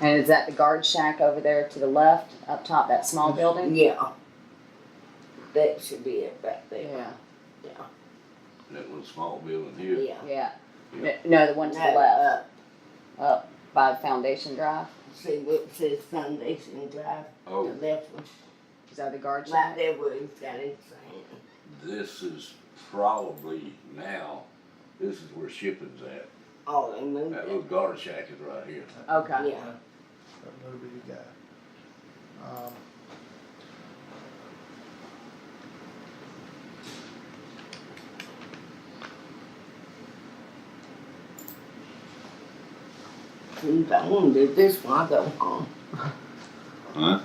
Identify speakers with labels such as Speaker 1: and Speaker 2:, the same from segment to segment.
Speaker 1: And is that the guard shack over there to the left, up top, that small building?
Speaker 2: Yeah. That should be it back there.
Speaker 1: Yeah.
Speaker 3: That little small building here.
Speaker 2: Yeah.
Speaker 1: Yeah.
Speaker 3: Yeah.
Speaker 1: No, the one to the
Speaker 2: No,
Speaker 1: left, up by Foundation Drive.
Speaker 2: See what it says Foundation Drive,
Speaker 3: Oh,
Speaker 2: the left one.
Speaker 1: Is that the guard
Speaker 2: Right
Speaker 1: shack?
Speaker 2: there where he's got his thing.
Speaker 3: this is probably now, this is where shipping's at.
Speaker 2: Oh, they moved
Speaker 3: That little
Speaker 2: it.
Speaker 3: guard shack is right here.
Speaker 1: Okay.
Speaker 2: Yeah.
Speaker 4: That little bitty guy.
Speaker 2: Since I want to do this when I go home.
Speaker 3: Huh?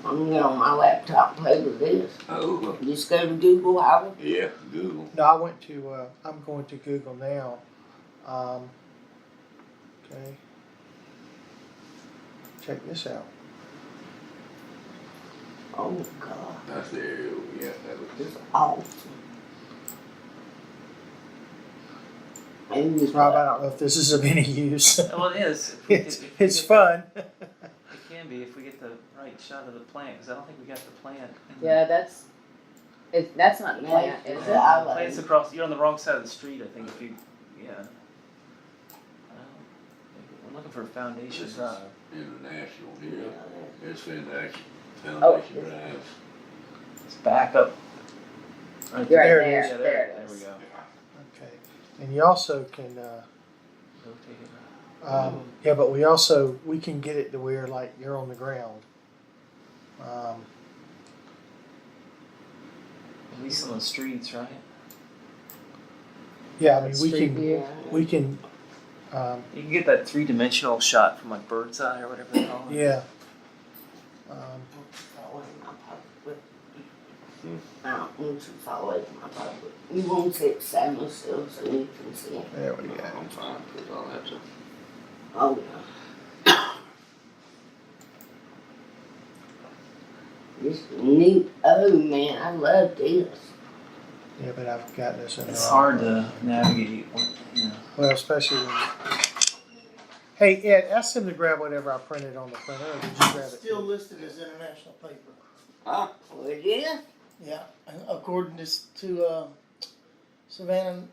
Speaker 2: I'm gonna get on my laptop and play with this.
Speaker 3: Oh,
Speaker 2: Just go to Google, Howard.
Speaker 3: yeah, Google.
Speaker 4: No, I went to, I'm going to Google now. Okay. Check this out.
Speaker 2: Oh, God.
Speaker 3: That's the area, yeah, that was.
Speaker 2: It's awesome. Maybe it's
Speaker 4: Rob, I don't know if this is of any use.
Speaker 5: Well, it is.
Speaker 4: It's fun.
Speaker 5: It can be if we get the right shot of the plant, because I don't think we got the plant.
Speaker 1: Yeah, that's not the plant, is
Speaker 2: Yeah.
Speaker 1: it?
Speaker 2: I
Speaker 5: The
Speaker 2: like
Speaker 5: plant's
Speaker 2: it.
Speaker 5: across. You're on the wrong side of the street. I think if you, yeah. We're looking for a foundation
Speaker 3: This is
Speaker 5: drive.
Speaker 3: International
Speaker 2: Yeah.
Speaker 3: here. It's Foundation
Speaker 1: Oh.
Speaker 3: Drive.
Speaker 5: It's back up. Right
Speaker 1: You're right
Speaker 4: There it
Speaker 1: there.
Speaker 4: is.
Speaker 5: Yeah,
Speaker 1: There it
Speaker 5: there we
Speaker 1: is.
Speaker 5: go.
Speaker 4: Okay. And you also can,
Speaker 5: Rotate it.
Speaker 4: yeah, but we can get it to where like you're on the ground.
Speaker 5: At least on the streets, right?
Speaker 4: Yeah, I mean,
Speaker 1: Street view.
Speaker 4: we can,
Speaker 5: You can get that three-dimensional shot from like bird's eye or whatever they call it.
Speaker 4: yeah.
Speaker 2: Fall in my pocket. I don't want you to fall in my pocket. You won't sit Samuel still so you can see it.
Speaker 4: There we go.
Speaker 3: I'm fine, because I'll have to.
Speaker 2: Oh, yeah. This neat. Oh, man, I love this.
Speaker 4: Yeah, but I've got this in the
Speaker 5: It's
Speaker 4: wrong
Speaker 5: hard
Speaker 4: place.
Speaker 5: to navigate. You know.
Speaker 4: Well, especially when. Hey Ed, ask him to grab whatever I printed on the printer, or did you grab it?
Speaker 6: Still listed as international paper.
Speaker 3: Huh?
Speaker 2: Well, yeah.
Speaker 6: Yeah, and according to Savannah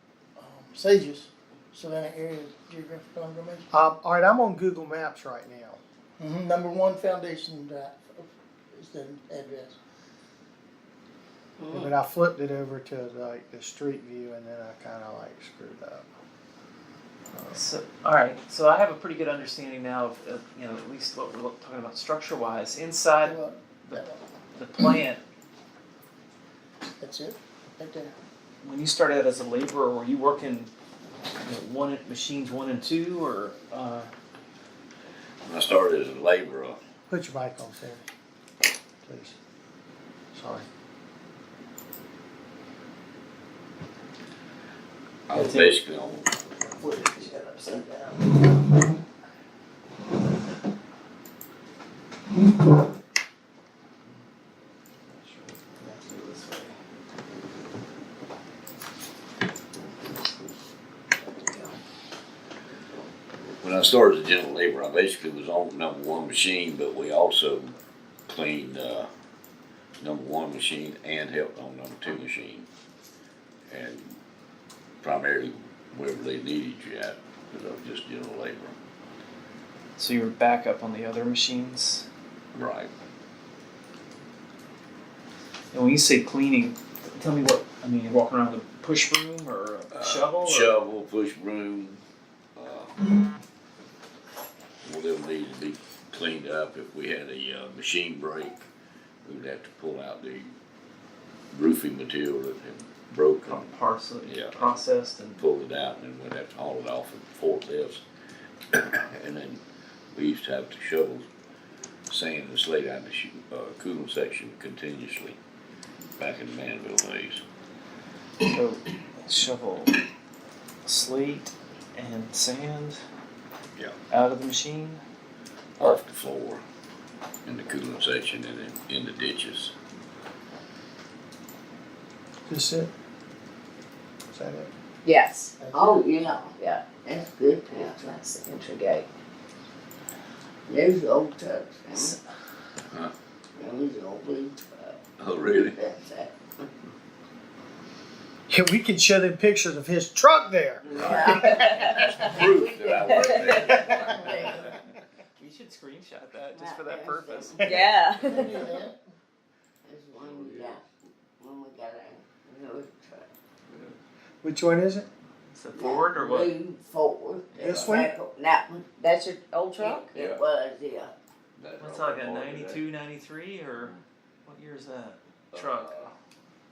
Speaker 6: Sages, Savannah Area Geographical Information.
Speaker 4: All right, I'm on Google Maps right now.
Speaker 6: Number 1 Foundation Drive is the address.
Speaker 4: But I flipped it over to like the street view, and then I kind of like screwed up.
Speaker 5: So, all right. So I have a pretty good understanding now of you know, at least what we're talking about structure-wise inside
Speaker 6: Well, that-
Speaker 5: the plant.
Speaker 6: That's it, right there.
Speaker 5: When you started out as a laborer, were you working machines 1 and 2, or?
Speaker 3: When I started as a laborer,
Speaker 4: Put your mic on, Sarah, please. Sorry.
Speaker 3: I was basically on,
Speaker 6: What is it, got upside down?
Speaker 3: when I started as a general laborer, I basically was on number 1 machine, but we also cleaned, number 1 machine and helped on number 2 machine. And primarily wherever they needed you at, because I was just general laborer.
Speaker 5: So you were back up on the other machines.
Speaker 3: Right.
Speaker 5: And when you say cleaning, tell me what I mean. You're walking around with a push broom or a shovel. Or?
Speaker 3: Shovel, push broom. Whatever needed to be cleaned up. If we had a machine break, we would have to pull out the roofing material that had broken, Yeah.
Speaker 5: Processed and
Speaker 3: pull it out, and then we'd have to haul it off with forklifts. And then we used to have to shovel sand and slate out the cooling section continuously back in the Manville days.
Speaker 5: so shovel, slate, and sand.
Speaker 3: Yeah.
Speaker 5: Out of the machine.
Speaker 3: Off the floor in the cooling section and in the ditches.
Speaker 4: This it? Is that it?
Speaker 1: Yes.
Speaker 2: Oh, yeah.
Speaker 1: Yeah.
Speaker 2: That's good. Yeah.
Speaker 1: That's the entry gate.
Speaker 2: There's the old trucks,
Speaker 5: S-
Speaker 3: Huh?
Speaker 2: there's the old blue truck.
Speaker 3: Oh, really?
Speaker 2: That's it.
Speaker 4: Yeah, we can show them pictures of his truck there.
Speaker 3: Proof that I worked there.
Speaker 5: We should screenshot that just for that purpose.
Speaker 1: Yeah.
Speaker 6: Can you do that?
Speaker 2: There's one we got, another truck.
Speaker 4: Which one is it?
Speaker 5: Is it Ford or what?
Speaker 2: Blue Ford.
Speaker 4: This one?
Speaker 2: That one.
Speaker 1: That's your old truck?
Speaker 2: It was, yeah.
Speaker 5: That's like a 92, 93, or what year is that? Truck.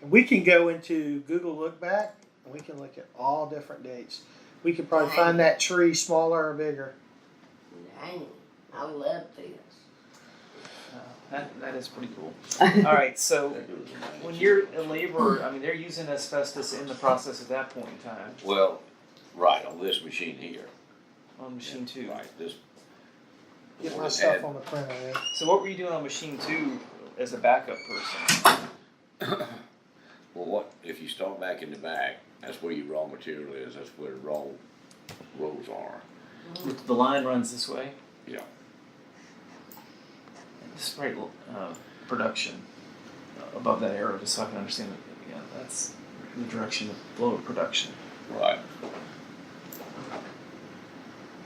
Speaker 4: And we can go into Google Look Back and we can look at all different dates. We could probably find that tree smaller or bigger.
Speaker 2: Dang, I love this.
Speaker 5: That is pretty cool. All right, so when you're a laborer, I mean, they're using asbestos in the process at that point in time
Speaker 3: Well, right, on this machine here.
Speaker 5: on machine two.
Speaker 3: Right, this.
Speaker 4: Get my stuff on the printer there.
Speaker 5: So what were you doing on machine two as a backup person?
Speaker 3: Well, what, if you start back in the back, that's where your raw material is, that's where the raw rolls are.
Speaker 5: The line runs this way.
Speaker 3: Yeah.
Speaker 5: Just right production above that arrow, just so I can understand it. Yeah, that's the direction of flow of production.
Speaker 3: Right.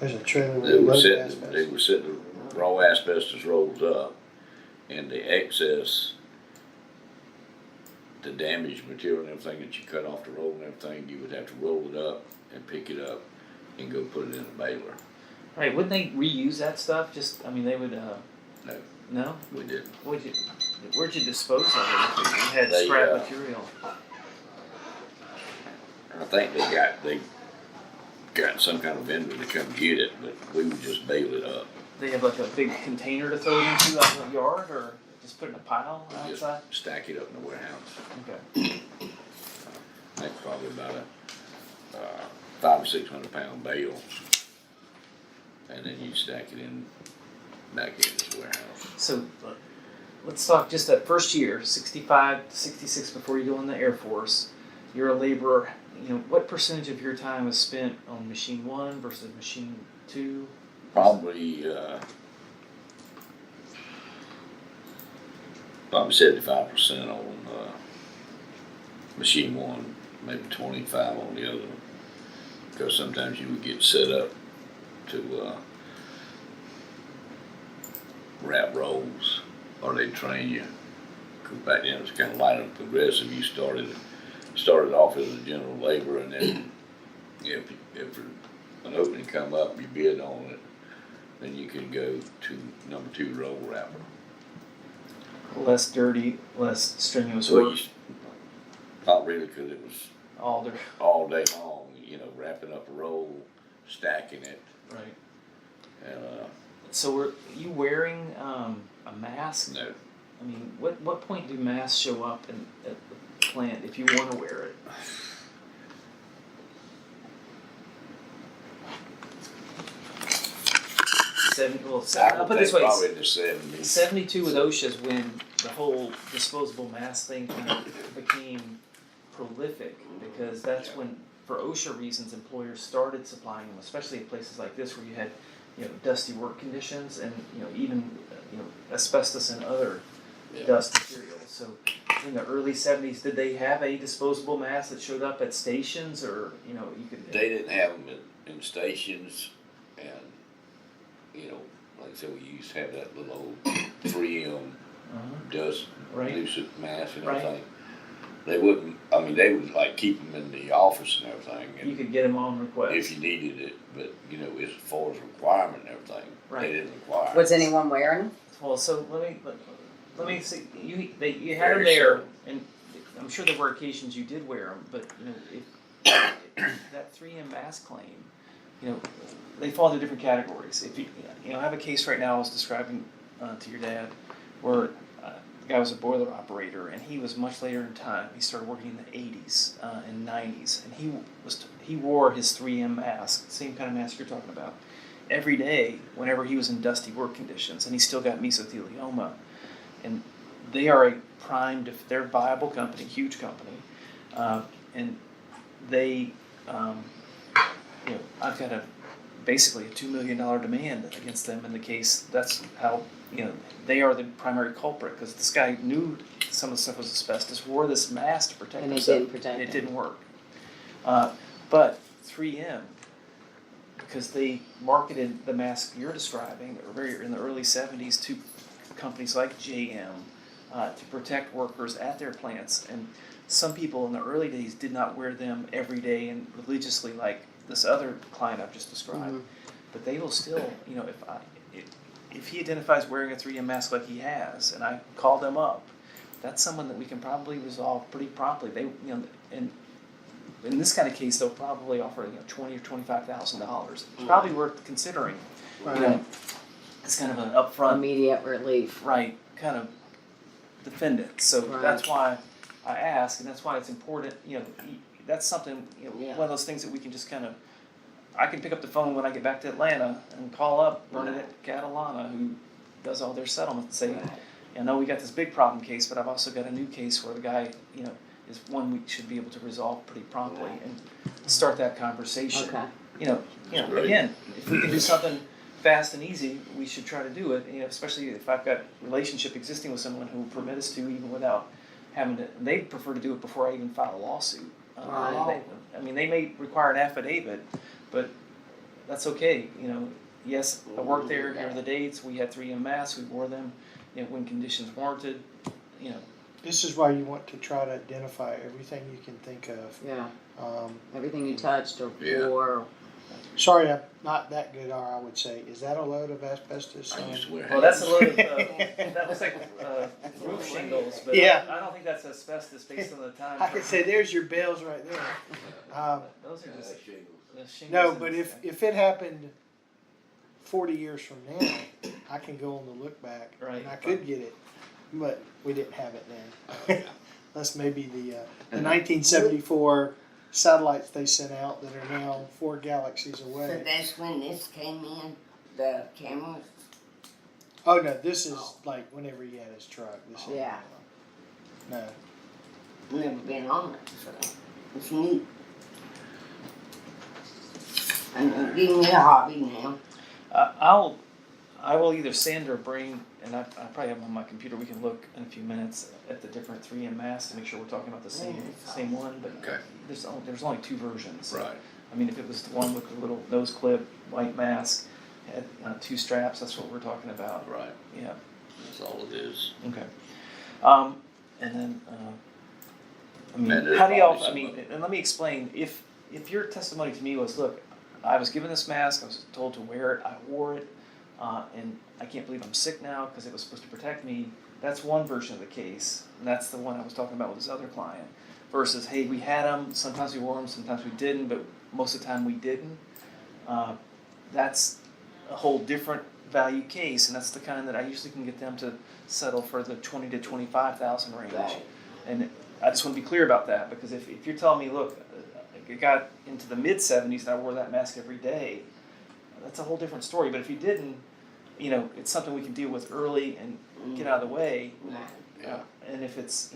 Speaker 4: There's a trailer with
Speaker 3: They were
Speaker 4: loaded
Speaker 3: setting,
Speaker 4: asbestos.
Speaker 3: they were setting the raw asbestos rolls up, and the excess, the damaged material and everything that you cut off the roll and everything, you would have to roll it up and pick it up and go put it in a baler.
Speaker 5: Right? Wouldn't they reuse that stuff? Just, I mean, they would.
Speaker 3: No,
Speaker 5: No.
Speaker 3: we didn't.
Speaker 5: Where'd you dispose of it if you had
Speaker 3: They,
Speaker 5: scrap material?
Speaker 3: I think they got some kind of vendor to come get it, but we would just bale it up.
Speaker 5: They have like a big container to throw it into out in the yard, or just put it in a pile
Speaker 3: Just
Speaker 5: outside?
Speaker 3: stack it up in the warehouse.
Speaker 5: Okay.
Speaker 3: That's probably about a 500 or 600 pound bale, and then you stack it in back in this warehouse.
Speaker 5: So let's talk just that first year, 65 to 66, before you go in the Air Force. You're a laborer. You know, what percentage of your time was spent on machine one versus machine two?
Speaker 3: Probably 75% on machine one, maybe 25 on the other one, because sometimes you would get set up to wrap rolls, or they'd train you. Because back then it was kind of light and progressive. You started off as a general laborer, and then if an opening come up, you bid on it, then you could go to number 2 roll wrapper.
Speaker 5: Less dirty, less strenuous
Speaker 3: So
Speaker 5: work.
Speaker 3: not really, because it was
Speaker 5: All the
Speaker 3: all day long, wrapping up a roll, stacking it,
Speaker 5: right.
Speaker 3: and
Speaker 5: So were you wearing a mask?
Speaker 3: no.
Speaker 5: I mean, what point do masks show up at the plant if you want to wear it? I'll put it this way.
Speaker 3: Probably in the 70s.
Speaker 5: 72 with OSHA is when the whole disposable mask thing kind of became prolific, because that's when, for OSHA reasons, employers started supplying them, especially in places like this where you had, dusty work conditions and even asbestos and other dust materials. So in the early 70s, did they have a disposable mask that showed up at stations, or you could?
Speaker 3: They didn't have them in stations, and like I said, we used to have that little old 3M dust
Speaker 5: Right.
Speaker 3: nuisance mask and
Speaker 5: Right.
Speaker 3: everything. They wouldn't. I mean, they would like keep them in the office and everything,
Speaker 5: You
Speaker 3: and
Speaker 5: could get them on request.
Speaker 3: if you needed it. But as far as requirement and everything,
Speaker 5: Right.
Speaker 3: they didn't require.
Speaker 1: Was anyone wearing them?
Speaker 5: Well, so let me see. You had them
Speaker 3: Very
Speaker 5: there,
Speaker 3: seldom.
Speaker 5: and I'm sure there were occasions you did wear them. But if that 3M mask claim, they fall into different categories. If I have a case right now I was describing to your dad, where the guy was a boiler operator, and he was much later in time. He started working in the 80s and 90s, and he wore his 3M mask, same kind of mask you're talking about, every day whenever he was in dusty work conditions, and he still got mesothelioma. And they are a they're a viable company, huge company, and they, I've got a basically a $2 million demand against them in the case. That's how, they are the primary culprit, because this guy knew some of the stuff was asbestos, wore this mask to protect
Speaker 1: And it
Speaker 5: himself.
Speaker 1: didn't protect
Speaker 5: and it
Speaker 1: him.
Speaker 5: didn't work. But 3M, because they marketed the mask you're describing in the early 70s to companies like JM to protect workers at their plants. And some people in the early days did not wear them every day and religiously like this other client I've just described.
Speaker 1: Mhm.
Speaker 5: But they will still, if he identifies wearing a 3M mask like he has, and I call them up, that's someone that we can probably resolve pretty promptly. And in this kind of case, they'll probably offer $20,000 or $25,000. It's probably worth considering.
Speaker 4: Right.
Speaker 5: It's kind of an upfront,
Speaker 1: Immediate relief.
Speaker 5: right, kind of defendant. So
Speaker 1: Right.
Speaker 5: that's why I ask, and that's why it's important. That's something.
Speaker 1: Yeah.
Speaker 5: One of those things that we can just kind of. I can pick up the phone when I get back to Atlanta and call up Bernadette Catalana, who does all their settlements, and say, I know we got this big problem case, but I've also got a new case where the guy, is one we should be able to resolve pretty promptly and start that conversation.
Speaker 1: Okay.
Speaker 3: Great.
Speaker 5: Again, if we can do something fast and easy, we should try to do it. Especially if I've got relationship existing with someone who will permit us to, even without having to. They prefer to do it before I even file a lawsuit.
Speaker 1: Right.
Speaker 5: They may require an affidavit, but that's okay. Yes, I worked there. Here are the dates. We had 3M masks. We wore them. When conditions warranted.
Speaker 4: This is why you want to try to identify everything you can think of.
Speaker 1: Yeah.
Speaker 4: Um,
Speaker 1: Everything you touched or
Speaker 3: Yeah.
Speaker 1: wore.
Speaker 4: sorry, I'm not that good, I would say. Is that a load of asbestos?
Speaker 3: I used to wear
Speaker 5: Well, that's a load of. That looks like roof shingles, but
Speaker 4: Yeah.
Speaker 5: I don't think that's asbestos based on the time.
Speaker 4: I could say there's your bales right there.
Speaker 5: Those are just the shingles.
Speaker 4: No,
Speaker 5: and-
Speaker 4: but if it happened 40 years from now, I can go on the look back
Speaker 5: Right.
Speaker 4: and I could get it, but we didn't have it then. That's maybe the 1974 satellites they sent out that are now 4 galaxies
Speaker 2: So
Speaker 4: away.
Speaker 2: that's when this came in, the cameras.
Speaker 4: Oh no, this is like whenever he had his truck. This is,
Speaker 1: Yeah.
Speaker 4: No.
Speaker 2: Never been on it, so it's neat. And give me a hobby now.
Speaker 5: I will either send or bring, and I probably have them on my computer. We can look in a few minutes at the different 3M masks to make sure we're talking about the same one. But
Speaker 3: Okay.
Speaker 5: there's only 2 versions.
Speaker 3: Right.
Speaker 5: If it was the one with the little nose clip, white mask, had 2 straps, that's what we're talking about.
Speaker 3: Right.
Speaker 5: Yeah.
Speaker 3: That's all it is.
Speaker 5: Okay. And then,
Speaker 3: And there's
Speaker 5: how do y'all?
Speaker 3: probably
Speaker 5: And let me explain. If your testimony to me was, look, I was given this mask, I was told to wear it, I wore it, and I can't believe I'm sick now because it was supposed to protect me. That's one version of the case, and that's the one I was talking about with this other client. Versus, hey, we had them, sometimes we wore them, sometimes we didn't, but most of the time we didn't. That's a whole different value case, and that's the kind that I usually can get them to settle for the 20 to 25,000 range.
Speaker 2: Right.
Speaker 5: And I just want to be clear about that, because if you're telling me, look, it got into the mid-70s and I wore that mask every day, that's a whole different story. But if you didn't, it's something we can deal with early and get out of the way.
Speaker 3: Yeah.
Speaker 5: And if it's,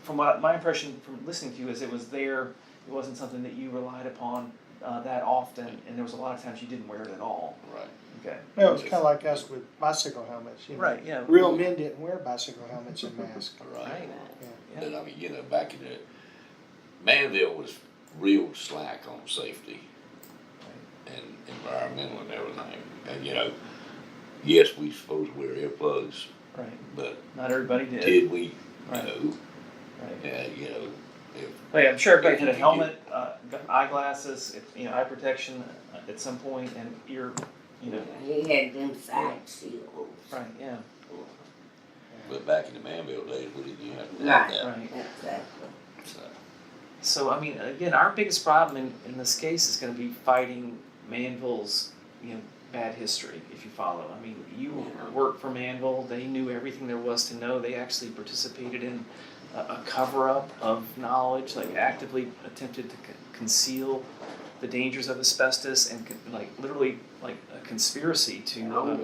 Speaker 5: from what my impression from listening to you is it was there, it wasn't something that you relied upon that often, and there was a lot of times you didn't wear it at all.
Speaker 3: Right.
Speaker 5: Okay.
Speaker 4: No, it's kind of like us with bicycle helmets.
Speaker 5: Right, yeah.
Speaker 4: Real men didn't wear bicycle helmets and masks.
Speaker 3: Right.
Speaker 5: Right.
Speaker 3: But back in the, Manville was real slack on safety and environmental and everything. And yes, we supposed to wear earplugs,
Speaker 5: Right.
Speaker 3: but
Speaker 5: Not everybody did.
Speaker 3: did we?
Speaker 5: Right.
Speaker 3: No.
Speaker 5: Right.
Speaker 3: If
Speaker 5: Oh, yeah, I'm sure everybody had a
Speaker 3: If you
Speaker 5: helmet, eyeglasses, eye protection at some point, and ear,
Speaker 2: He had them side shields.
Speaker 5: right, yeah,
Speaker 3: But back in the Manville days, we didn't have
Speaker 2: Right.
Speaker 3: that.
Speaker 5: right.
Speaker 2: Exactly.
Speaker 3: So,
Speaker 5: So, again, our biggest problem in this case is gonna be fighting Manville's, bad history, if you follow. You worked for Manville, they knew everything there was to know, they actually participated in a cover-up of knowledge, like actively attempted to conceal the dangers of asbestos, and literally a conspiracy to
Speaker 2: Oh,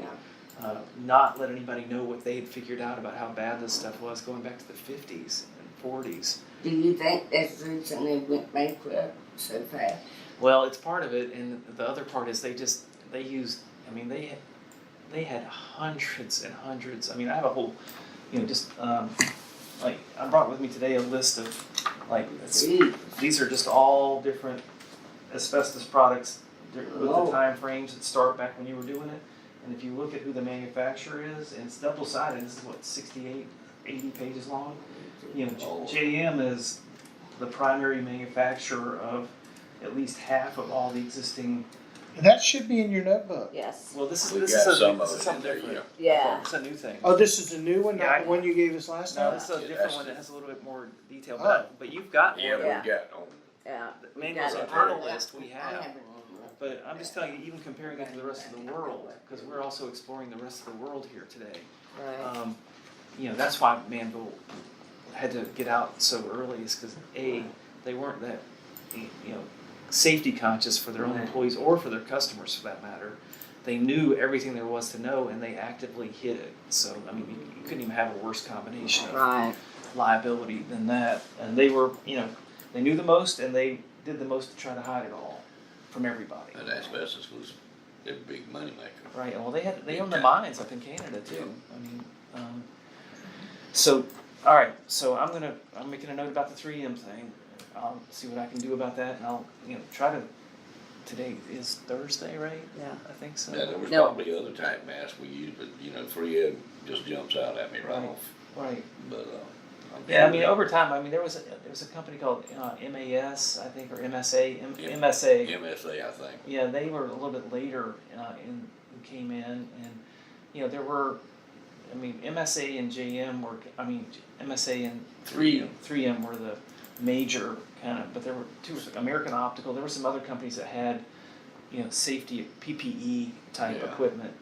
Speaker 2: yeah.
Speaker 5: not let anybody know what they had figured out about how bad this stuff was going back to the 50s and 40s.
Speaker 2: Do you think that's the reason they went bankrupt so fast?
Speaker 5: Well, it's part of it, and the other part is they just they used, I mean, they had hundreds and hundreds. I mean, I have a whole, just like I brought with me today a list of like these are just all different asbestos products with the time frames that start back when you were doing it. And if you look at who the manufacturer is, and it's double sided. This is what 68, 80 pages long. JM is the primary manufacturer of at least half of all the existing.
Speaker 4: And that should be in your notebook.
Speaker 1: Yes.
Speaker 5: Well, this
Speaker 3: We
Speaker 5: is
Speaker 3: got some
Speaker 5: this
Speaker 3: of
Speaker 5: is
Speaker 3: it in
Speaker 5: something
Speaker 3: there,
Speaker 5: different.
Speaker 1: Yeah.
Speaker 5: It's a new thing.
Speaker 4: Oh, this is a new one,
Speaker 5: Yeah,
Speaker 4: not the one you gave us last
Speaker 5: No,
Speaker 4: time?
Speaker 5: this is a
Speaker 3: Yeah,
Speaker 5: different
Speaker 3: that's
Speaker 5: one
Speaker 3: the-
Speaker 5: that has a little bit more detail.
Speaker 4: Oh.
Speaker 5: But you've got
Speaker 3: Yeah,
Speaker 5: one.
Speaker 1: Yeah.
Speaker 3: we got on.
Speaker 1: Yeah.
Speaker 5: Manual's
Speaker 1: got it.
Speaker 5: internal list we
Speaker 2: I
Speaker 5: have.
Speaker 2: have it on there.
Speaker 5: But I'm just telling you, even comparing it to the rest of the world, because we're also exploring the rest of the world here today.
Speaker 1: Right.
Speaker 5: That's why Manville had to get out so early, is because they weren't that, safety conscious for their own employees or for their customers, for that matter. They knew everything there was to know, and they actively hid it. So I mean, you couldn't even have a worse combination of
Speaker 1: Right.
Speaker 5: liability than that. And they were, they knew the most, and they did the most to try to hide it all from everybody.
Speaker 3: And asbestos was a big money maker.
Speaker 5: Right. Well, they own the mines up in Canada too. I mean, so all right. So I'm making a note about the 3M thing. I'll see what I can do about that, and I'll try to. Today is Thursday, right?
Speaker 1: Yeah.
Speaker 5: I think so.
Speaker 3: Yeah, there was
Speaker 1: No.
Speaker 3: probably other type masks we used, but 3M just jumps out at me right
Speaker 5: Right.
Speaker 3: off.
Speaker 5: Right.
Speaker 3: But
Speaker 5: Yeah, I mean, over time, I mean, there was a company called MAS, I think, or MSA, MSA.
Speaker 3: MSA, I think.
Speaker 5: Yeah, they were a little bit later who came in, and there were, I mean, MSA and JM were, I mean, MSA and 3M were the major kind of, but there were two, American Optical. There were some other companies that had, safety PPE type
Speaker 3: Yeah.
Speaker 5: equipment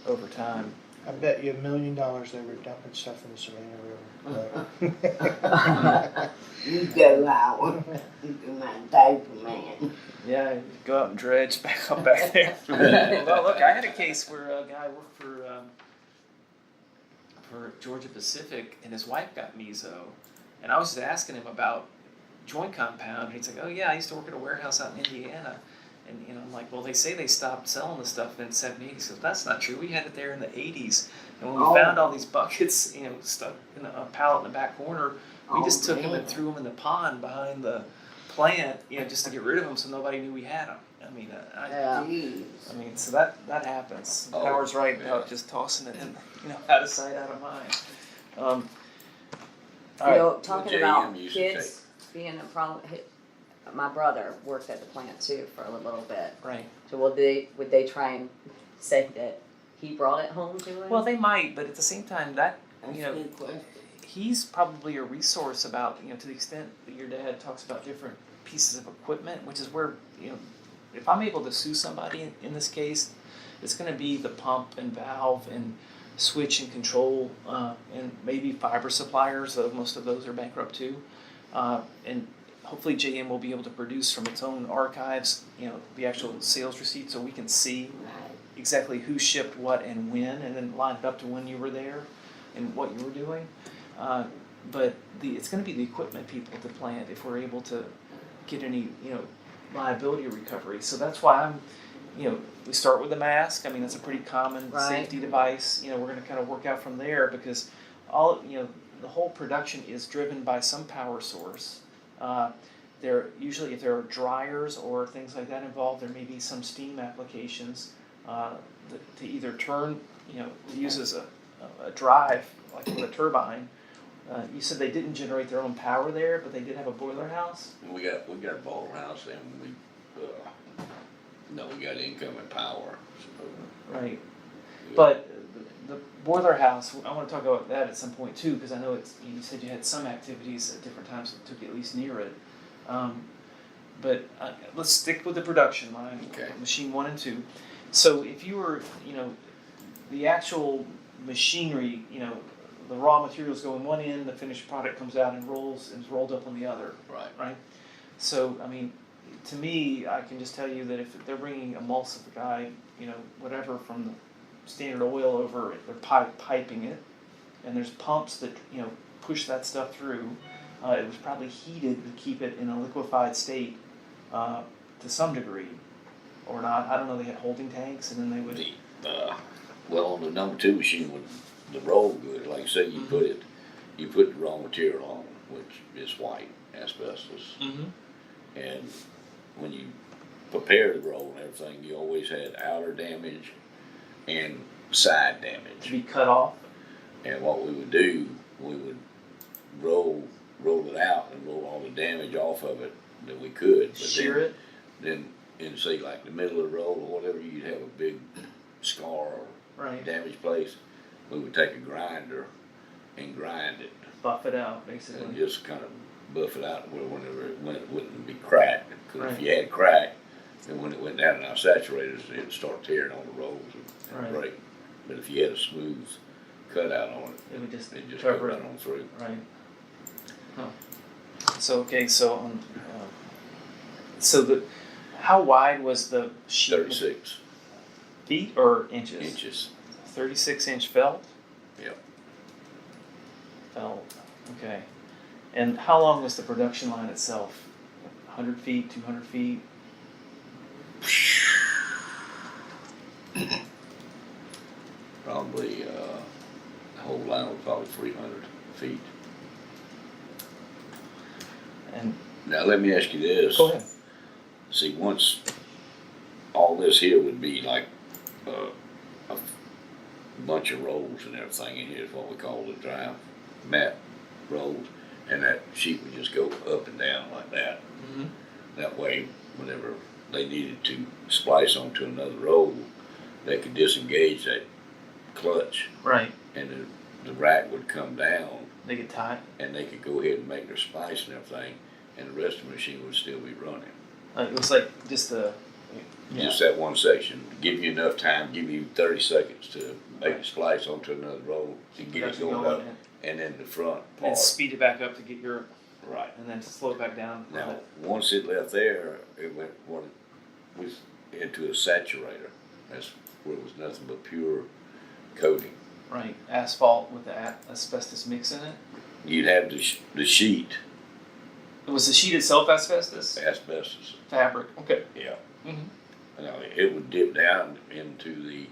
Speaker 5: over time.
Speaker 4: I bet you $1 million they were dumping stuff in the Savannah River.
Speaker 2: You go, Howard. You're my diaper man.
Speaker 5: Yeah, go out and dredge back up back there. Well, look, I had a case where a guy worked for Georgia Pacific, and his wife got meso, and I was just asking him about joint compound, and he's like, "Oh yeah, I used to work at a warehouse out in Indiana." And I'm like, well, they say they stopped selling the stuff in the 70s. He says, that's not true. We had it there in the 80s. And when we found all these buckets, stuck in a pallet in the back corner, we just took them and threw them in the pond behind the plant, just to get rid of them so nobody knew we had them. I mean,
Speaker 1: Yeah.
Speaker 2: Jeez.
Speaker 5: so that happens.
Speaker 3: Oh,
Speaker 5: Howard's right
Speaker 3: yeah.
Speaker 5: about just tossing it, out of sight, out of mind. All right.
Speaker 1: Talking
Speaker 3: JM
Speaker 1: about
Speaker 3: used to
Speaker 1: kids being a problem. My brother worked at the plant too for a little bit.
Speaker 5: Right.
Speaker 1: So would they try and say that he brought it home to him?
Speaker 5: Well, they might, but at the same time, that
Speaker 2: That's a good question.
Speaker 5: he's probably a resource about, to the extent that your dad talks about different pieces of equipment, which is where, if I'm able to sue somebody in this case, it's going to be the pump and valve and switch and control, and maybe fiber suppliers, though most of those are bankrupt too. And hopefully JM will be able to produce from its own archives, the actual sales receipt, so we can see exactly who shipped what and when, and then line it up to when you were there and what you were doing. But it's going to be the equipment people at the plant if we're able to get any, liability recovery. So that's why I'm, we start with the mask. I mean, that's a pretty common
Speaker 1: Right.
Speaker 5: safety device. We're going to kind of work out from there, because the whole production is driven by some power source. Usually, if there are dryers or things like that involved, there may be some steam applications to either turn, to use as a drive, like with a turbine. You said they didn't generate their own power there, but they did have a boiler house.
Speaker 3: We got a boiler house, and we got incoming power. So,
Speaker 5: Right. But the boiler house, I want to talk about that at some point too, because I know you said you had some activities at different times that took you at least near it. But let's stick with the production line,
Speaker 3: Okay.
Speaker 5: machine 1 and 2. So if you were, the actual machinery, the raw materials go in one end, the finished product comes out and is rolled up on the other.
Speaker 3: right.
Speaker 5: Right? So, I mean, to me, I can just tell you that if they're bringing emulsifier, whatever from the Standard Oil over it, they're piping it, and there's pumps that, push that stuff through. It was probably heated to keep it in a liquefied state to some degree. or not? I don't know, they had holding tanks and then they would,
Speaker 3: Well, on the number two machine, when the roll good, like I said, you put the raw material on, which is white asbestos. And when you prepare the roll and everything, you always had outer damage and side
Speaker 5: to
Speaker 3: damage.
Speaker 5: be cut off.
Speaker 3: And what we would do, we would roll it out and roll all the damage off of it that we could. But
Speaker 5: Shear it.
Speaker 3: Then in say like the middle of the roll or whatever, you'd have a big scar or
Speaker 5: Right.
Speaker 3: damaged place. We would take a grinder and grind it
Speaker 5: Buff it out,
Speaker 3: and
Speaker 5: basically.
Speaker 3: just kind of buff it out where whenever it went, it wouldn't be cracked. Because if
Speaker 5: Right.
Speaker 3: you had crack, then when it went down in our saturators, it'd start tearing on the rolls and
Speaker 5: Right.
Speaker 3: break. But if you had a smooth cutout on it,
Speaker 5: It would just
Speaker 3: it'd just go
Speaker 5: cover
Speaker 3: right
Speaker 5: it.
Speaker 3: on through.
Speaker 5: Right. Huh. So, okay, so on, so the, how wide was the sheet?
Speaker 3: 36
Speaker 5: Feet or inches?
Speaker 3: inches.
Speaker 5: 36-inch felt?
Speaker 3: Yep.
Speaker 5: Felt, okay. And how long was the production line itself? 100 feet, 200 feet?
Speaker 3: Probably, the whole line was probably 300 feet.
Speaker 5: And,
Speaker 3: Now, let me ask you this.
Speaker 5: go ahead.
Speaker 3: See, once all this here would be like a bunch of rolls and everything in here is what we call the dry mat rolls, and that sheet would just go up and down like that.
Speaker 5: Mhm.
Speaker 3: That way, whenever they needed to splice onto another roll, they could disengage that clutch,
Speaker 5: Right.
Speaker 3: and the rack would come down,
Speaker 5: They get tight.
Speaker 3: and they could go ahead and make their splice and everything, and the rest of the machine would still be running.
Speaker 5: It was like just the,
Speaker 3: Just that one section, give you enough time, give you 30 seconds to make
Speaker 5: Right.
Speaker 3: a splice onto another roll to get it going up, and then the front
Speaker 5: and
Speaker 3: part.
Speaker 5: speed it back up to get your,
Speaker 3: Right.
Speaker 5: and then slow it back down.
Speaker 3: Now, once it left there, it went into a saturator. That's where it was nothing but pure coating.
Speaker 5: Right, asphalt with the asbestos mix in it.
Speaker 3: You'd have the sheet,
Speaker 5: Was the sheet itself asbestos?
Speaker 3: asbestos.
Speaker 5: Fabric, okay.
Speaker 3: Yeah.
Speaker 5: Mhm.
Speaker 3: Now, it would dip down into the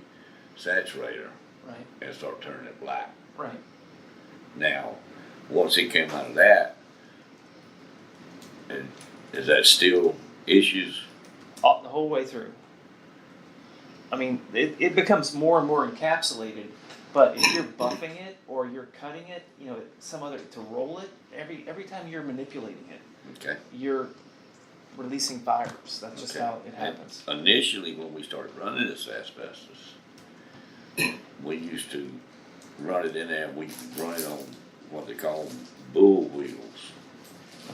Speaker 3: saturator
Speaker 5: Right,
Speaker 3: and start turning it black.
Speaker 5: right.
Speaker 3: Now, once it came out of that, and is that still issues?
Speaker 5: The whole way through. I mean, it becomes more and more encapsulated, but if you're buffing it or you're cutting it, you know, some other, to roll it, every time you're manipulating it,
Speaker 3: Okay.
Speaker 5: you're releasing fibers. That's just
Speaker 3: Okay.
Speaker 5: how it happens.
Speaker 3: Initially, when we started running this asbestos, we used to run it in there, we run it on what they call bull wheels.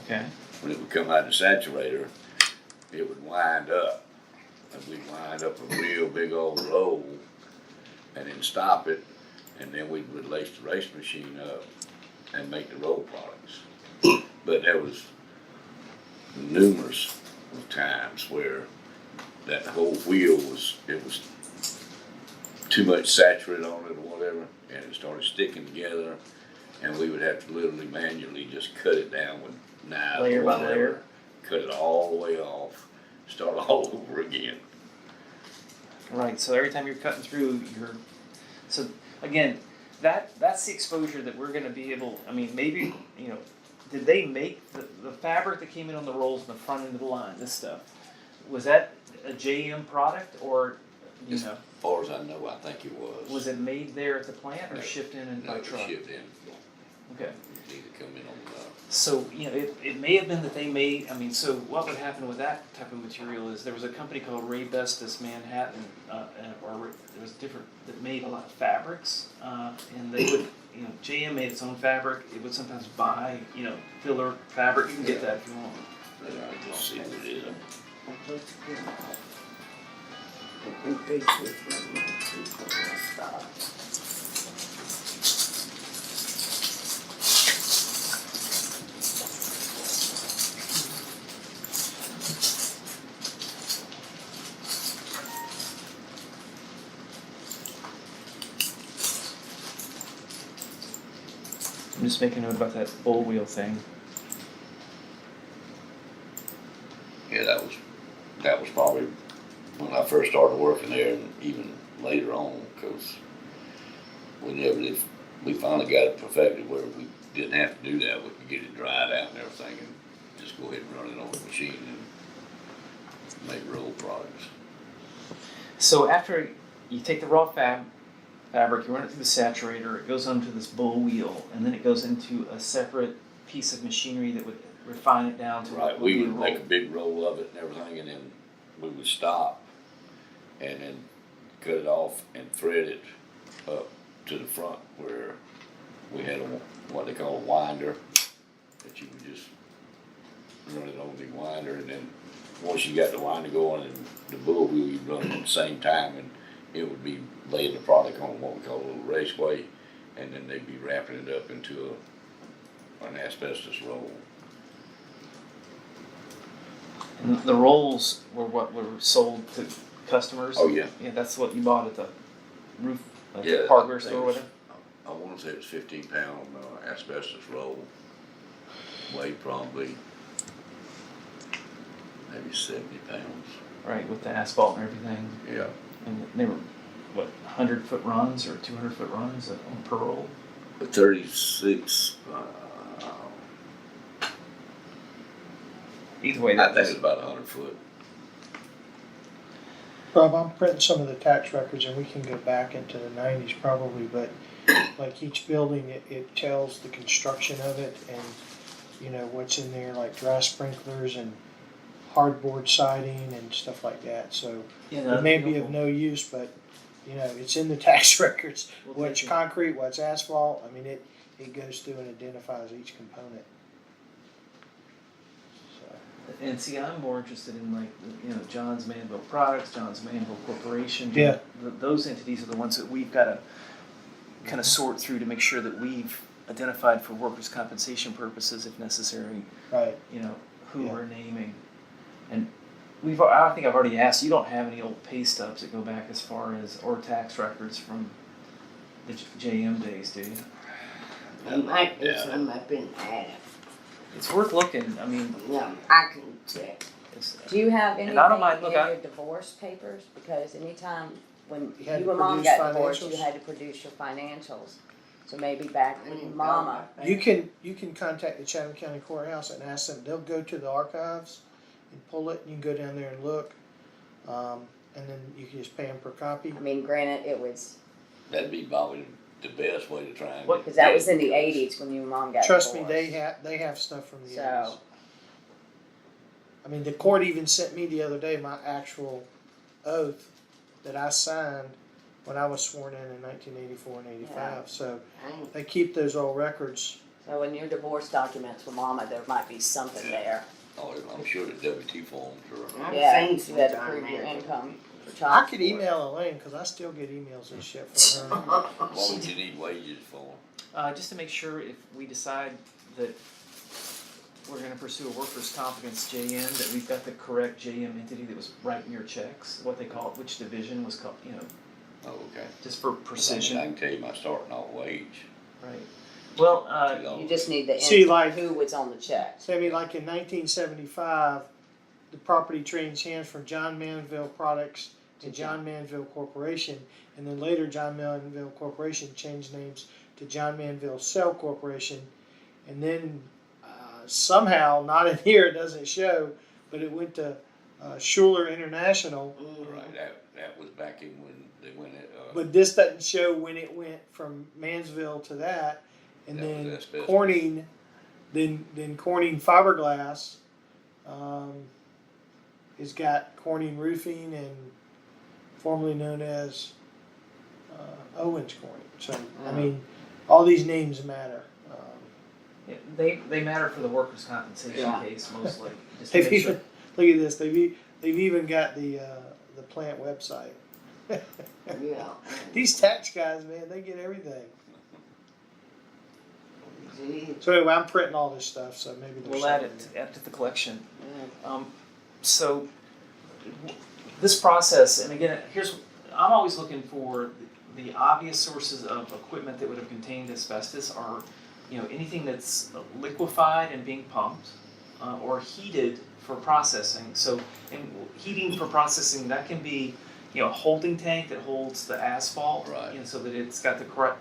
Speaker 5: Okay.
Speaker 3: When it would come out of the saturator, it would wind up, and we'd wind up a real big old roll, and then stop it, and then we'd release the race machine up and make the roll products. But there was numerous times where that whole wheel was too much saturated on it or whatever, and it started sticking together, and we would have to literally manually just cut it down with knives
Speaker 5: Layer
Speaker 3: or
Speaker 5: by
Speaker 3: whatever,
Speaker 5: layer.
Speaker 3: cut it all the way off, start all over again.
Speaker 5: Right. So every time you're cutting through, so again, that's the exposure that we're going to be able. I mean, maybe did they make the fabric that came in on the rolls in the front end of the line? This stuff, was that a JM product or
Speaker 3: As far as I know, I think it was.
Speaker 5: was it made there at the plant or
Speaker 3: No.
Speaker 5: shipped in and
Speaker 3: No,
Speaker 5: by
Speaker 3: it was
Speaker 5: truck?
Speaker 3: shipped in.
Speaker 5: Okay.
Speaker 3: It either come in on
Speaker 5: So, it may have been that they made, so what would happen with that type of material is there was a company called Ray Bestis Manhattan, it was different, that made a lot of fabrics, and they would, JM made its own fabric, it would sometimes buy, filler fabric, you can get that if you want.
Speaker 3: Let's see what it is.
Speaker 2: I think they took my before I stopped.
Speaker 5: I'm just making a note about that bull wheel thing.
Speaker 3: Yeah, that was probably when I started working there and even later on, cause we finally got it perfected where we didn't have to do that, we could get it dried out and everything and just go ahead and run it on the machine and make roll products.
Speaker 5: So after you take the raw fabric, you run it through the saturator, it goes onto this bull wheel, and then it goes into a separate piece of machinery that would refine it down to
Speaker 3: Right,
Speaker 5: what
Speaker 3: we
Speaker 5: would be a
Speaker 3: would
Speaker 5: roll.
Speaker 3: make a big roll of it and everything, and then we would stop and then cut it off and thread it up to the front where we had what they call a winder, that you would just run it on the winder, and then once you got the winder going and the bull wheel, you'd run it at the same time, and it would be laying the product on what we call a little raceway, and then they'd be wrapping it up into an asbestos roll.
Speaker 5: And the rolls were what were sold to customers?
Speaker 3: Oh, yeah.
Speaker 5: Yeah, that's what you bought at the roof, like
Speaker 3: Yeah,
Speaker 5: the hardware
Speaker 3: I think
Speaker 5: store or
Speaker 3: it was-
Speaker 5: whatever?
Speaker 3: I wanna say it was 15-pound asbestos roll, weighed probably maybe 70 pounds.
Speaker 5: Right, with the asphalt and everything.
Speaker 3: Yeah.
Speaker 5: And they were, what, 100-foot runs or 200-foot runs per roll?
Speaker 3: 36,
Speaker 5: Either way,
Speaker 3: I
Speaker 5: that
Speaker 3: think it's about 100 foot.
Speaker 4: Rob, I'm printing some of the tax records and we can go back into the 90s probably, but like each building, it tells the construction of it and, you know, what's in there, like dry sprinklers and hardboard siding and stuff like that. So
Speaker 5: yeah,
Speaker 4: it may be of no use, but, you know, it's in the tax records.
Speaker 5: We'll
Speaker 4: What's
Speaker 5: take it.
Speaker 4: concrete, what's asphalt, I mean, it goes through and identifies each component. So,
Speaker 5: And see, I'm more interested in like, you know, Johns Manville Products, Johns Manville Corporation.
Speaker 4: Yeah.
Speaker 5: Those entities are the ones that we've got to kind of sort through to make sure that we've identified for workers' compensation purposes, if necessary,
Speaker 4: right.
Speaker 5: you know, who
Speaker 4: Yeah.
Speaker 5: we're naming. And I think I've already asked, you don't have any old pay stubs that go back as far as, or tax records from the JM days, do you?
Speaker 2: There might be
Speaker 3: Yeah.
Speaker 2: some up in there.
Speaker 5: It's worth looking, I mean,
Speaker 2: Yeah, I can check.
Speaker 5: it's,
Speaker 1: Do you have anything
Speaker 5: And I don't mind-
Speaker 1: in
Speaker 5: look,
Speaker 1: your
Speaker 5: I-
Speaker 1: divorce papers? Because anytime when
Speaker 4: You had to
Speaker 1: you and mom
Speaker 4: produce
Speaker 1: got divorced, you
Speaker 4: financials?
Speaker 1: had to produce your financials. So maybe back
Speaker 2: I
Speaker 1: when
Speaker 2: didn't
Speaker 1: mama,
Speaker 2: know.
Speaker 4: You can contact the Chatham County Courthouse and ask them, they'll go to the archives and pull it, and you can go down there and look. And then you can just pay them per copy.
Speaker 1: I mean, granted, it was,
Speaker 3: That'd be probably the best way to try and.
Speaker 5: What-
Speaker 1: because that was in the eighties when you and mom got
Speaker 4: Trust me,
Speaker 1: divorced.
Speaker 4: they have stuff from the
Speaker 1: So-
Speaker 4: 80s. I mean, the court even sent me the other day my actual oath that I signed when I was sworn in 1984 and 85.
Speaker 1: Yeah.
Speaker 4: So
Speaker 2: I ain't-
Speaker 4: they keep those old records.
Speaker 1: So in your divorce documents with mama, there might be something there.
Speaker 3: Oh, I'm sure the WT forms are.
Speaker 2: I've
Speaker 1: Yeah,
Speaker 2: seen
Speaker 1: you
Speaker 2: some
Speaker 1: had to
Speaker 2: John
Speaker 1: prove your
Speaker 2: Manville.
Speaker 1: income for
Speaker 4: I
Speaker 1: child
Speaker 4: could
Speaker 1: support.
Speaker 4: email Elaine because I still get emails and shit from her.
Speaker 3: What would you need wages for?
Speaker 5: just to make sure if we decide that we're gonna pursue a workers' comp against JM, that we've got the correct JM entity that was writing your checks, what they call it, which division was called, you know,
Speaker 3: Oh, okay.
Speaker 5: just for
Speaker 3: I
Speaker 5: precision,
Speaker 3: can tell you my starting off wage.
Speaker 5: right? Well,
Speaker 1: You just need the
Speaker 4: See,
Speaker 1: info,
Speaker 4: like-
Speaker 1: who was on the check.
Speaker 4: So I mean, like in 1975, the property changed hands from John Manville Products to John Manville Corporation, and then later John Manville Corporation changed names to John Manville Cell Corporation, and then somehow, not in here, it doesn't show, but it went to Schuler International,
Speaker 3: Right, that was back in when they went at,
Speaker 4: but this doesn't show when it went from Mansville to that, and
Speaker 3: That was
Speaker 4: then
Speaker 3: asbestos.
Speaker 4: Corning, then Corning Fiberglass, has got Corning Roofing and formerly known as Owens Corning. So I mean, all these names matter.
Speaker 5: yeah, they matter for the workers' compensation
Speaker 2: Yeah.
Speaker 5: case mostly, just to
Speaker 4: They've
Speaker 5: make sure.
Speaker 4: even look at this. They've even got the plant website.
Speaker 2: Yeah.
Speaker 4: These tax guys, man, they get everything.
Speaker 2: Gee,
Speaker 4: So anyway, I'm printing all this stuff, so maybe there's
Speaker 5: We'll add
Speaker 4: something
Speaker 5: it to the collection.
Speaker 1: Yeah.
Speaker 5: So this process, and again, I'm always looking for the obvious sources of equipment that would have contained asbestos are, you know, anything that's liquefied and being pumped, or heated for processing. So, and heating for processing, that can be, a holding tank that holds the asphalt,
Speaker 3: Right.
Speaker 5: so that it's got the correct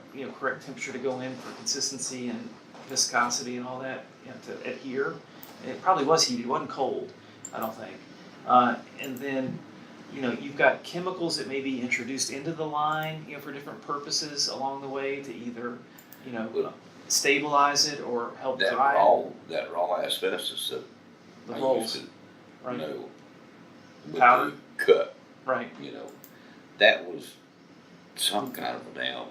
Speaker 5: temperature to go in for consistency and viscosity and all that, to adhere. And it probably was heated, it wasn't cold, I don't think. And then, you've got chemicals that may be introduced into the line, for different purposes along the way to either, stabilize it or help
Speaker 3: That
Speaker 5: dry
Speaker 3: raw asbestos that
Speaker 5: the
Speaker 3: I
Speaker 5: rolls.
Speaker 3: used to
Speaker 5: Right.
Speaker 3: know with
Speaker 5: Powder.
Speaker 3: the cut,
Speaker 5: Right.
Speaker 3: that was some kind of a damn,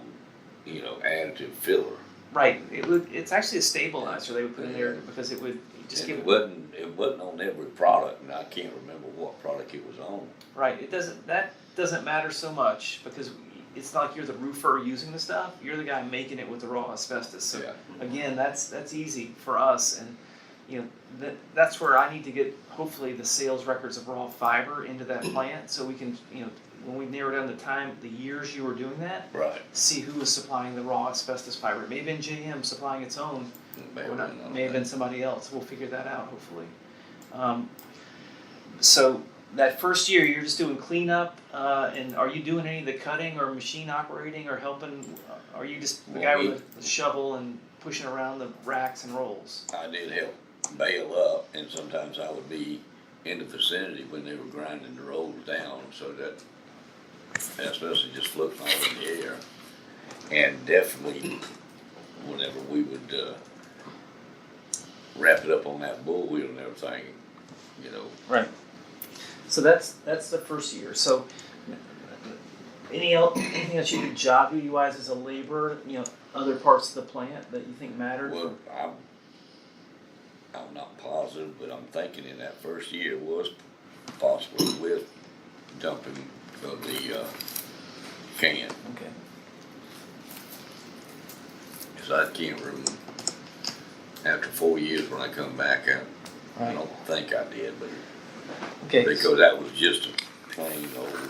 Speaker 3: additive filler.
Speaker 5: Right. It's actually a stabilizer they would put in there because it would just
Speaker 3: And
Speaker 5: give
Speaker 3: it wasn't on every product, and I can't remember what product it was on.
Speaker 5: Right. That doesn't matter so much because it's not like you're the roofer using the stuff. You're the guy making it with the raw asbestos. So
Speaker 3: Yeah.
Speaker 5: again, that's easy for us, and that's where I need to get hopefully the sales records of raw fiber into that plant so we can when we narrow down the years you were doing that,
Speaker 3: Right.
Speaker 5: see who was supplying the raw asbestos fiber. It may have been JM supplying its own. Or not, may have been somebody else. We'll figure that out hopefully. So that first year, you're just doing cleanup, and are you doing any of the cutting or machine operating or helping? Are you just the guy with the shovel and pushing around the racks and rolls?
Speaker 3: I did help bale up, and sometimes I would be in the vicinity when they were grinding the rolls down, so that asbestos just floating all in the air. And definitely, whenever we would wrap it up on that bull wheel and everything,
Speaker 5: Right. So that's the first year. So anything else you did job duty wise as a laborer? Other parts of the plant that you think mattered?
Speaker 3: well, I'm not positive, but I'm thinking in that first year was possibly with dumping of the can.
Speaker 5: Okay.
Speaker 3: Cause I can't remember, after 4 years when I come back, I
Speaker 5: Right.
Speaker 3: don't think I did, but
Speaker 5: Okay.
Speaker 3: because that was just a plain old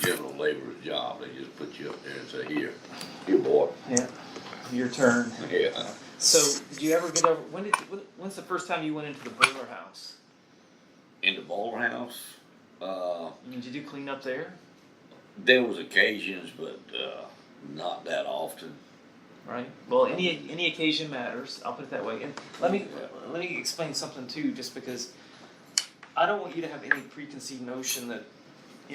Speaker 3: general laborer's job. They just put you up there and say, here boy.
Speaker 5: Yeah. Your turn.
Speaker 3: Yeah.
Speaker 5: So did you ever get over? When's the first time you went into the boiler house?
Speaker 3: In the boiler house,
Speaker 5: Did you do cleanup there?
Speaker 3: there was occasions, but not that often.
Speaker 5: Right. Well, any occasion matters. I'll put it that way. And let me explain something too, just because I don't want you to have any preconceived notion that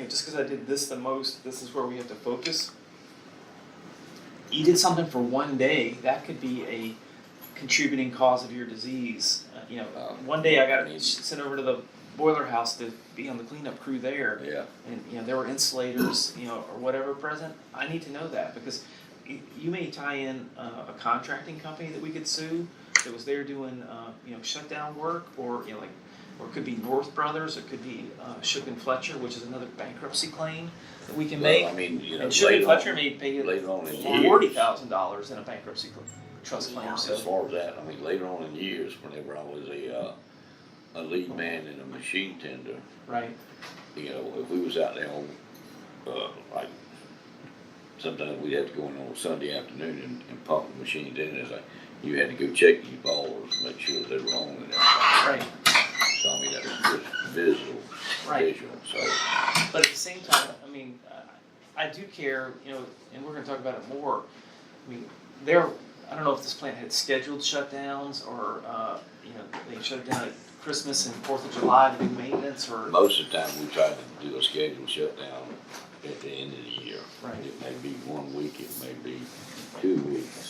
Speaker 5: just because I did this the most, this is where we have to focus. You did something for one day, that could be a contributing cause of your disease. One day I got sent over to the boiler house to be on the cleanup crew there.
Speaker 3: Yeah.
Speaker 5: And there were insulators, or whatever present. I need to know that because you may tie in a contracting company that we could sue that was there doing shutdown work, or or it could be North Brothers, it could be Shook and Fletcher, which is another bankruptcy claim that we can make.
Speaker 3: Well, I mean,
Speaker 5: And Shook and
Speaker 3: later
Speaker 5: Fletcher
Speaker 3: on-
Speaker 5: may pay you
Speaker 3: later on in years,
Speaker 5: $40,000 in a bankruptcy trust claim.
Speaker 3: as
Speaker 5: So
Speaker 3: far as that, I mean, later on in years, whenever I was a lead man in a machine tender,
Speaker 5: right,
Speaker 3: if we was out there on, like, sometimes we'd have to go in on a Sunday afternoon and pump the machines in, it's like, you had to go check these ballers, make sure they were on and everything.
Speaker 5: right.
Speaker 3: So, I mean, that was just visual,
Speaker 5: Right.
Speaker 3: so.
Speaker 5: But at the same time, I mean, I do care, and we're going to talk about it more. I mean, I don't know if this plant had scheduled shutdowns or, they shut down at Christmas and 4th of July to do maintenance or.
Speaker 3: Most of the time, we try to do a scheduled shutdown at the end of the year.
Speaker 5: Right.
Speaker 3: It may be 1 week, it may be 2 weeks.